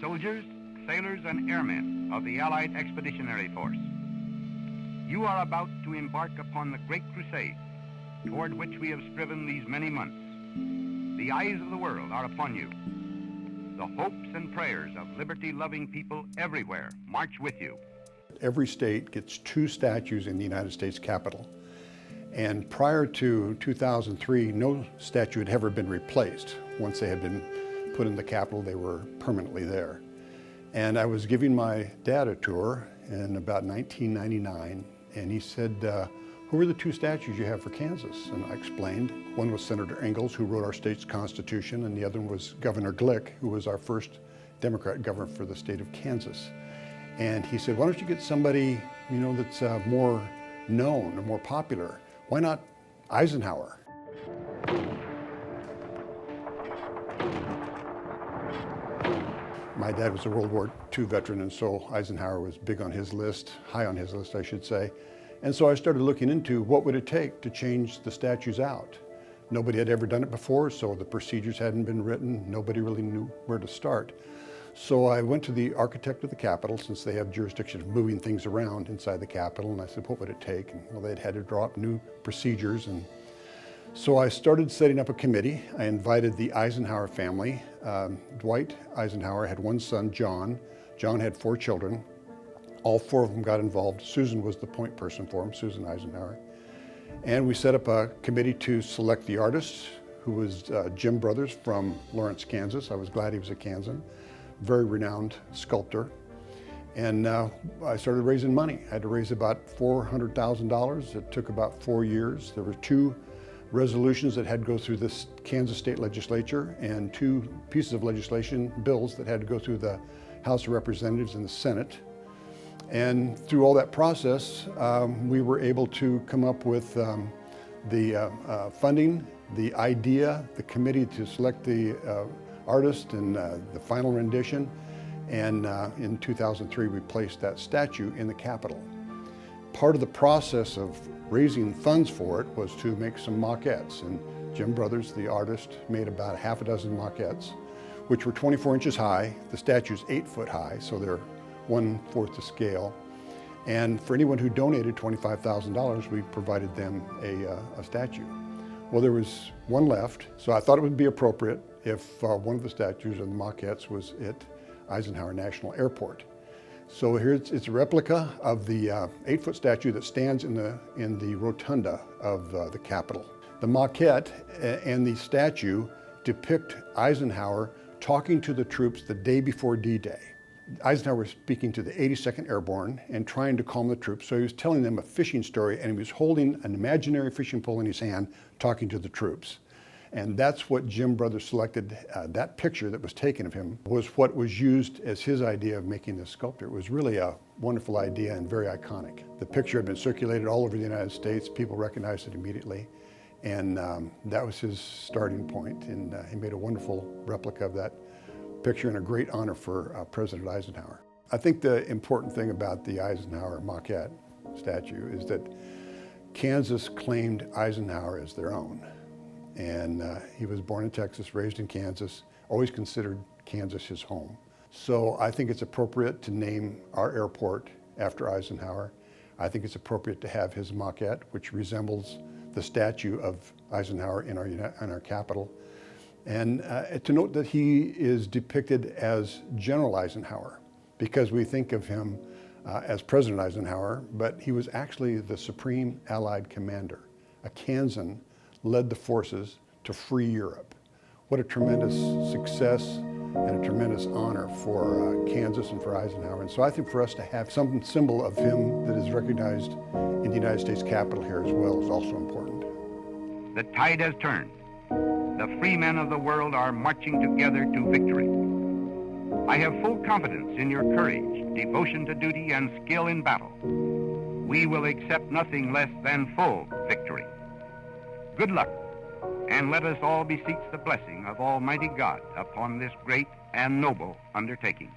soldiers, sailors, and airmen of the Allied Expeditionary Force. You are about to embark upon the great crusade toward which we have striven these many months. The eyes of the world are upon you. The hopes and prayers of liberty-loving people everywhere march with you. Every state gets 2 statues in the United States Capitol. And prior to 2003, no statue had ever been replaced. Once they had been put in the Capitol, they were permanently there. And I was giving my dad a tour in about 1999, and he said, who are the 2 statues you have for Kansas? And I explained. One was Senator Ingalls, who wrote our state's constitution, and the other one was Governor Glick, who was our first Democrat governor for the state of Kansas. And he said, why don't you get somebody, that's more known or more popular? Why not Eisenhower? My dad was a World War II veteran, and so Eisenhower was big on his list, high on his list, I should say. And so I started looking into what would it take to change the statues out. Nobody had ever done it before, so the procedures hadn't been written. Nobody really knew where to start. So I went to the architect of the Capitol, since they have jurisdiction of moving things around inside the Capitol, and I said, what would it take? And well, they'd had to draw up new procedures. And so I started setting up a committee. I invited the Eisenhower family. Dwight Eisenhower had 1 son, John. John had 4 children. All 4 of them got involved. Susan was the point person for him, Susan Eisenhower. And we set up a committee to select the artist, who was Jim Brothers from Lawrence, Kansas. I was glad he was a Kansan. Very renowned sculptor. And I started raising money. I had to raise about $400,000. It took about 4 years. There were 2 resolutions that had to go through the Kansas State Legislature and 2 pieces of legislation, bills that had to go through the House of Representatives and the Senate. And through all that process, we were able to come up with the funding, the idea, the committee to select the artist and the final rendition. And in 2003, we placed that statue in the Capitol. Part of the process of raising funds for it was to make some maquettes. And Jim Brothers, the artist, made about half a dozen maquettes, which were 24 inches high. The statue's 8 foot high, so they're 1/4 the scale. And for anyone who donated $25,000, we provided them a statue. Well, there was 1 left, so I thought it would be appropriate if one of the statues or the maquettes was at Eisenhower National Airport. So here it's a replica of the 8-foot statue that stands in the rotunda of the Capitol. The maquette and the statue depict Eisenhower talking to the troops the day before D-Day. Eisenhower was speaking to the 82nd Airborne and trying to calm the troops. So he was telling them a fishing story, and he was holding an imaginary fishing pole in his hand, talking to the troops. And that's what Jim Brothers selected. That picture that was taken of him was what was used as his idea of making this sculpture. It was really a wonderful idea and very iconic. The picture had been circulated all over the United States. People recognized it immediately. And that was his starting point. And he made a wonderful replica of that picture, and a great honor for President Eisenhower. I think the important thing about the Eisenhower maquette statue is that Kansas claimed Eisenhower as their own. And he was born in Texas, raised in Kansas, always considered Kansas his home. So I think it's appropriate to name our airport after Eisenhower. I think it's appropriate to have his maquette, which resembles the statue of Eisenhower in our Capitol. And to note that he is depicted as General Eisenhower, because we think of him as President Eisenhower, but he was actually the Supreme Allied Commander. A Kansan led the forces to free Europe. What a tremendous success and a tremendous honor for Kansas and for Eisenhower. And so I think for us to have some symbol of him that is recognized in the United States Capitol here as well is also important. The tide has turned. The free men of the world are marching together to victory. I have full confidence in your courage, devotion to duty, and skill in battle. We will accept nothing less than full victory. Good luck, and let us all beseech the blessing of Almighty God upon this great and noble undertaking.